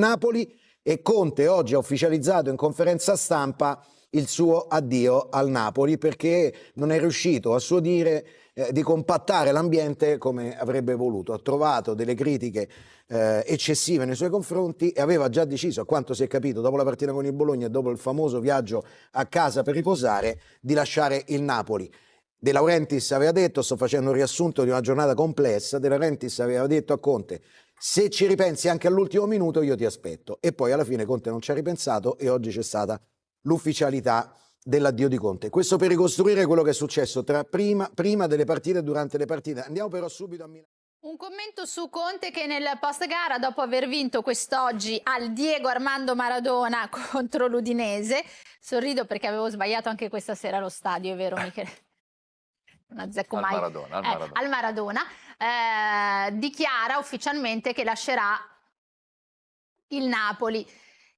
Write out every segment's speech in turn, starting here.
Napoli, e Conte oggi ha ufficializzato in conferenza stampa il suo addio al Napoli perché non è riuscito, a suo dire, di compattare l'ambiente come avrebbe voluto. Ha trovato delle critiche eccessive nei suoi confronti e aveva già deciso, a quanto si è capito, dopo la partita con il Bologna e dopo il famoso viaggio a casa per riposare, di lasciare il Napoli. De Laurentiis aveva detto, sto facendo un riassunto di una giornata complessa, De Laurentiis aveva detto a Conte: se ci ripensi anche all'ultimo minuto io ti aspetto. E poi alla fine Conte non ci ha ripensato e oggi c'è stata l'ufficialità dell'addio di Conte. Questo per ricostruire quello che è successo prima delle partite e durante le partite. Andiamo però subito a Milano. Un commento su Conte che nel post gara, dopo aver vinto quest'oggi al Diego Armando Maradona contro l'Udinese, sorrido perché avevo sbagliato anche questa sera allo stadio, è vero Michele? Non azzecco mai. Al Maradona, dichiara ufficialmente che lascerà il Napoli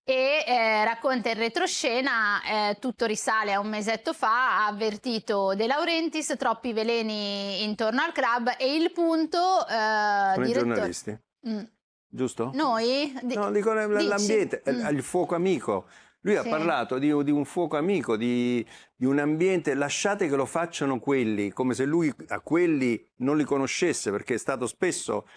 e racconta in retroscena, tutto risale a un mesetto fa, ha avvertito De Laurentiis, troppi veleni intorno al club e il punto... Sono i giornalisti, giusto? Noi? No, dico l'ambiente, il fuoco amico. Lui ha parlato di un fuoco amico, di un ambiente, lasciate che lo facciano quelli, come se lui a quelli non li conoscesse, perché è stato spesso,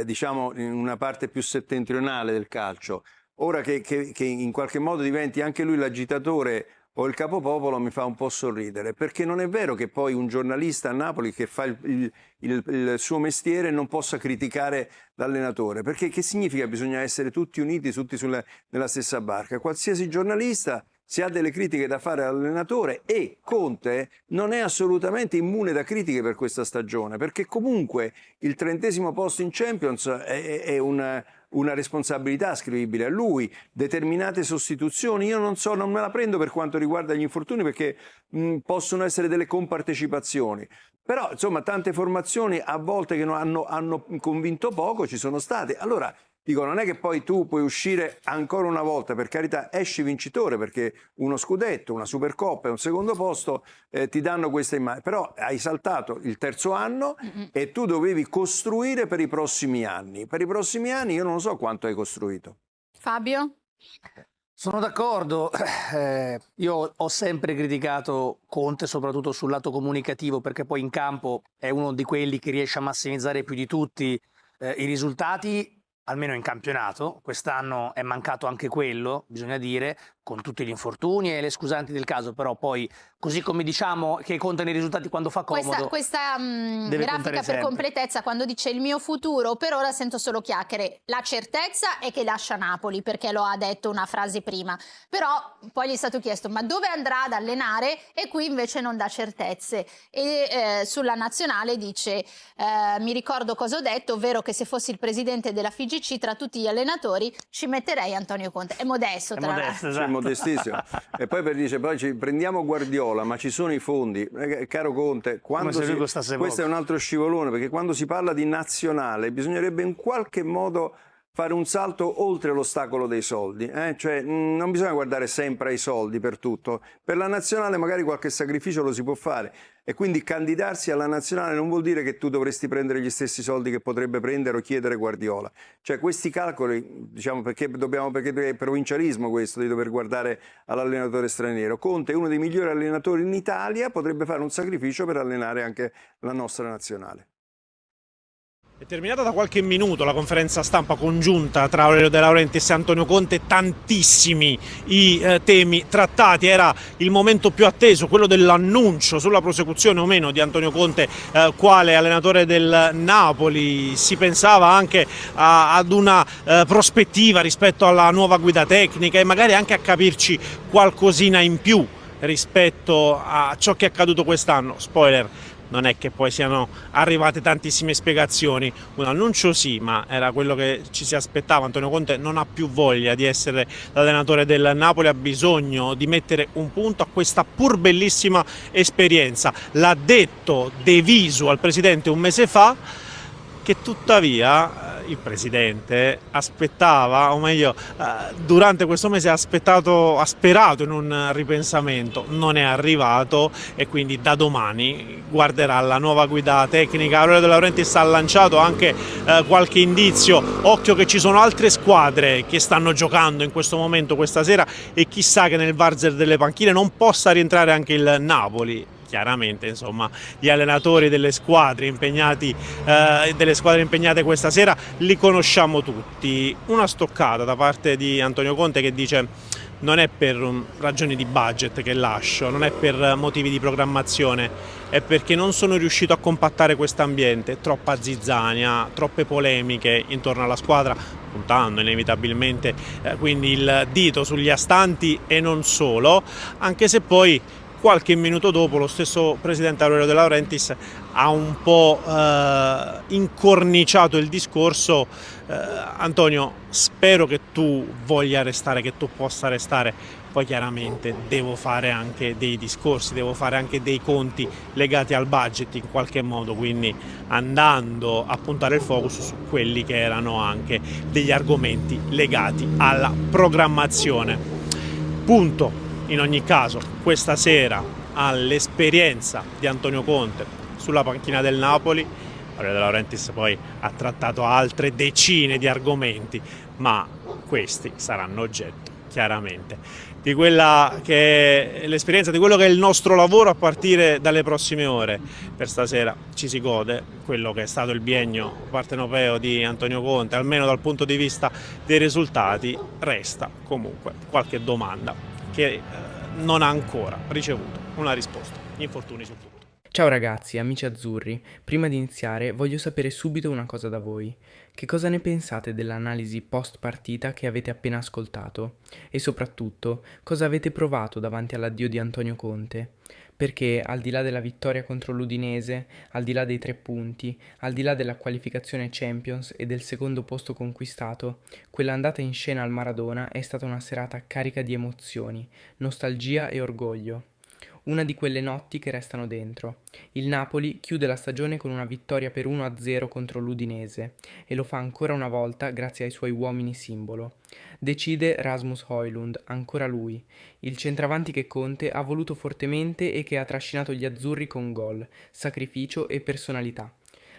diciamo, in una parte più settentrionale del calcio. Ora che in qualche modo diventi anche lui l'agitatore o il capopopolo mi fa un po' sorridere, perché non è vero che poi un giornalista a Napoli che fa il suo mestiere non possa criticare l'allenatore, perché che significa? Bisogna essere tutti uniti, tutti nella stessa barca. Qualsiasi giornalista, se ha delle critiche da fare all'allenatore, e Conte non è assolutamente immune da critiche per questa stagione, perché comunque il 30° posto in Champions è una responsabilità ascrivibile a lui. Determinate sostituzioni, io non so, non me la prendo per quanto riguarda gli infortuni, perché possono essere delle compartecipazioni, però insomma tante formazioni a volte che hanno convinto poco ci sono state. Allora dico, non è che poi tu puoi uscire ancora una volta, per carità, esci vincitore, perché uno scudetto, una Supercoppa e un secondo posto ti danno questa immagine, però hai saltato il terzo anno e tu dovevi costruire per i prossimi anni. Per i prossimi anni io non so quanto hai costruito. Fabio? Sono d'accordo, io ho sempre criticato Conte soprattutto sul lato comunicativo, perché poi in campo è uno di quelli che riesce a massimizzare più di tutti i risultati, almeno in campionato. Quest'anno è mancato anche quello, bisogna dire, con tutti gli infortuni e le scusanti del caso, però poi, così come diciamo che contano i risultati quando fa comodo, questa grafica per completezza, quando dice il mio futuro, per ora sento solo chiacchiere. La certezza è che lascia Napoli, perché lo ha detto una frase prima, però poi gli è stato chiesto ma dove andrà ad allenare, e qui invece non dà certezze, e sulla nazionale dice mi ricordo cosa ho detto, ovvero che se fossi il presidente della FIGC tra tutti gli allenatori ci metterei Antonio Conte. È modesto, tra l'altro. Esatto. Modestissimo. E poi poi prendiamo Guardiola, ma ci sono i fondi. Caro Conte, questo è un altro scivolone, perché quando si parla di nazionale bisognerebbe in qualche modo fare un salto oltre l'ostacolo dei soldi, cioè non bisogna guardare sempre ai soldi per tutto. Per la nazionale magari qualche sacrificio lo si può fare, e quindi candidarsi alla nazionale non vuol dire che tu dovresti prendere gli stessi soldi che potrebbe prendere o chiedere Guardiola. Cioè questi calcoli, diciamo, perché è provincialismo questo di dover guardare all'allenatore straniero. Conte è uno dei migliori allenatori in Italia, potrebbe fare un sacrificio per allenare anche la nostra nazionale. È terminata da qualche minuto la conferenza stampa congiunta tra Aurelio De Laurentiis e Antonio Conte, tantissimi i temi trattati, era il momento più atteso, quello dell'annuncio sulla prosecuzione o meno di Antonio Conte quale allenatore del Napoli. Si pensava anche ad una prospettiva rispetto alla nuova guida tecnica e magari anche a capirci qualcosina in più rispetto a ciò che è accaduto quest'anno. Spoiler, non è che poi siano arrivate tantissime spiegazioni, un annuncio sì, ma era quello che ci si aspettava. Antonio Conte non ha più voglia di essere l'allenatore del Napoli, ha bisogno di mettere un punto a questa pur bellissima esperienza. L'ha detto De Visu al presidente un mese fa, che tuttavia il presidente aspettava, o meglio, durante questo mese ha sperato in un ripensamento, non è arrivato e quindi da domani guarderà la nuova guida tecnica. Aurelio De Laurentiis ha lanciato anche qualche indizio, occhio che ci sono altre squadre che stanno giocando in questo momento, questa sera, e chissà che nel valzer delle panchine non possa rientrare anche il Napoli. Chiaramente, insomma, gli allenatori delle squadre impegnate questa sera li conosciamo tutti. Una stoccata da parte di Antonio Conte che dice: non è per ragioni di budget che lascio, non è per motivi di programmazione, è perché non sono riuscito a compattare quest'ambiente, troppa zizzania, troppe polemiche intorno alla squadra, puntando inevitabilmente quindi il dito sugli astanti e non solo, anche se poi qualche minuto dopo lo stesso presidente Aurelio De Laurentiis ha un po' incorniciato il discorso. Antonio, spero che tu voglia restare, che tu possa restare, poi chiaramente devo fare anche dei discorsi, devo fare anche dei conti legati al budget in qualche modo, quindi andando a puntare il focus su quelli che erano anche degli argomenti legati alla programmazione. Punto. In ogni caso, questa sera all'esperienza di Antonio Conte sulla panchina del Napoli, Aurelio De Laurentiis poi ha trattato altre decine di argomenti, ma questi saranno oggetto chiaramente di quella che è l'esperienza, di quello che è il nostro lavoro a partire dalle prossime ore. Per stasera ci si gode quello che è stato il biennio partenopeo di Antonio Conte, almeno dal punto di vista dei risultati. Resta comunque qualche domanda che non ha ancora ricevuto una risposta. Infortuni su tutto. Ciao ragazzi, amici azzurri. Prima di iniziare voglio sapere subito una cosa da voi. Che cosa ne pensate dell'analisi post partita che avete appena ascoltato? E soprattutto, cosa avete provato davanti all'addio di Antonio Conte? Perché al di là della vittoria contro l'Udinese, al di là dei 3 punti, al di là della qualificazione Champions e del secondo posto conquistato, quella andata in scena al Maradona è stata una serata carica di emozioni, nostalgia e orgoglio. Una di quelle notti che restano dentro. Il Napoli chiude la stagione con una vittoria per 1-0 contro l'Udinese e lo fa ancora una volta grazie ai suoi uomini simbolo. Decide Rasmus Højlund, ancora lui, il centravanti che Conte ha voluto fortemente e che ha trascinato gli azzurri con gol, sacrificio e personalità.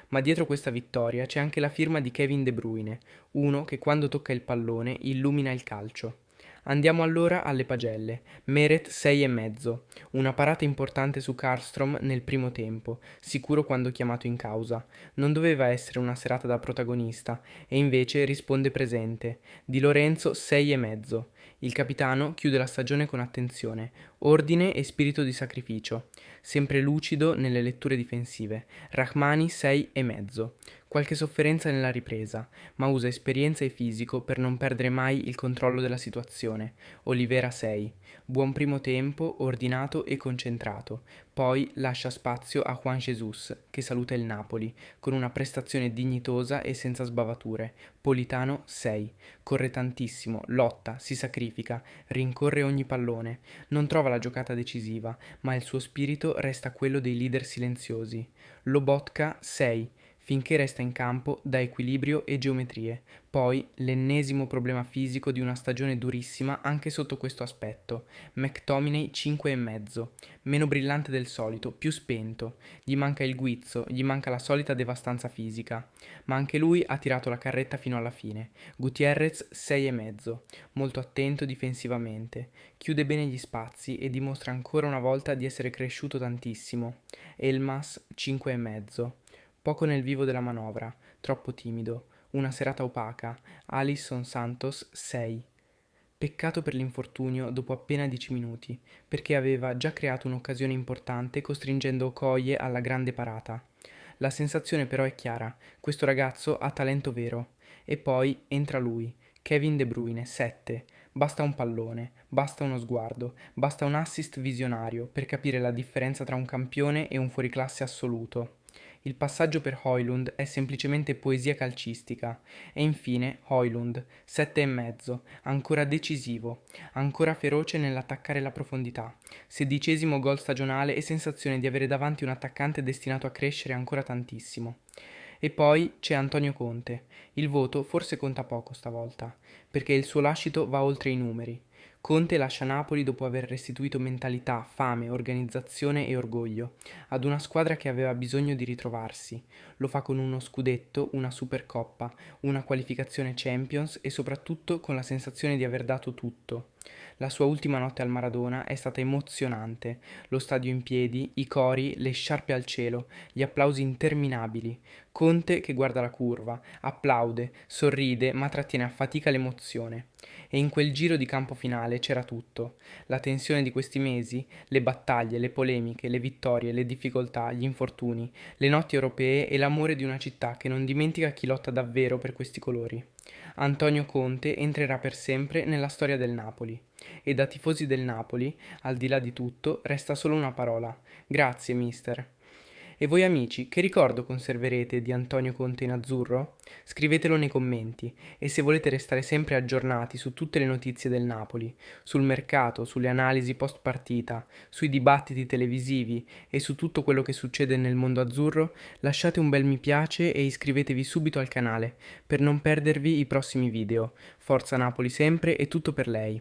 Ma dietro questa vittoria c'è anche la firma di Kevin De Bruyne, uno che quando tocca il pallone illumina il calcio. Andiamo allora alle pagelle. Meret 6,5. Una parata importante su Karlström nel primo tempo, sicuro quando chiamato in causa. Non doveva essere una serata da protagonista, e invece risponde presente. Di Lorenzo 6,5. Il capitano chiude la stagione con attenzione, ordine e spirito di sacrificio. Sempre lucido nelle letture difensive. Rahmani 6,5. Qualche sofferenza nella ripresa, ma usa esperienza e fisico per non perdere mai il controllo della situazione. Olivera 6. Buon primo tempo, ordinato e concentrato. Poi lascia spazio a Juan Jesus, che saluta il Napoli, con una prestazione dignitosa e senza sbavature. Politano 6. Corre tantissimo, lotta, si sacrifica, rincorre ogni pallone. Non trova la giocata decisiva, ma il suo spirito resta quello dei leader silenziosi. Lobotka 6. Finché resta in campo dà equilibrio e geometrie. Poi l'ennesimo problema fisico di una stagione durissima anche sotto questo aspetto. McTominay 5,5. Meno brillante del solito, più spento. Gli manca il guizzo, gli manca la solita devastanza fisica. Ma anche lui ha tirato la carretta fino alla fine. Gutierrez 6,5. Molto attento difensivamente. Chiude bene gli spazi e dimostra ancora una volta di essere cresciuto tantissimo. Elmas 5,5. Poco nel vivo della manovra, troppo timido, una serata opaca, Alisson Santos 6. Peccato per l'infortunio dopo appena 10 minuti, perché aveva già creato un'occasione importante costringendo Okoye alla grande parata. La sensazione però è chiara, questo ragazzo ha talento vero. E poi entra lui, Kevin De Bruyne 7. Basta un pallone, basta uno sguardo, basta un assist visionario per capire la differenza tra un campione e un fuoriclasse assoluto. Il passaggio per Højlund è semplicemente poesia calcistica. E infine Højlund, 7,5, ancora decisivo, ancora feroce nell'attaccare la profondità. 16° gol stagionale e sensazione di avere davanti un attaccante destinato a crescere ancora tantissimo. E poi c'è Antonio Conte. Il voto forse conta poco stavolta, perché il suo lascito va oltre i numeri. Conte lascia Napoli dopo aver restituito mentalità, fame, organizzazione e orgoglio ad una squadra che aveva bisogno di ritrovarsi. Lo fa con uno scudetto, una Supercoppa, una qualificazione Champions e soprattutto con la sensazione di aver dato tutto. La sua ultima notte al Maradona è stata emozionante, lo stadio in piedi, i cori, le sciarpe al cielo, gli applausi interminabili. Conte che guarda la curva, applaude, sorride, ma trattiene a fatica l'emozione. E in quel giro di campo finale c'era tutto. La tensione di questi mesi, le battaglie, le polemiche, le vittorie, le difficoltà, gli infortuni, le notti europee e l'amore di una città che non dimentica chi lotta davvero per questi colori. Antonio Conte entrerà per sempre nella storia del Napoli. E da tifosi del Napoli, al di là di tutto, resta solo una parola. Grazie, mister. E voi amici, che ricordo conserverete di Antonio Conte in azzurro? Scrivetelo nei commenti e se volete restare sempre aggiornati su tutte le notizie del Napoli, sul mercato, sulle analisi post partita, sui dibattiti televisivi e su tutto quello che succede nel mondo azzurro, lasciate un bel mi piace e iscrivetevi subito al canale per non perdervi i prossimi video. Forza Napoli sempre e tutto per lei!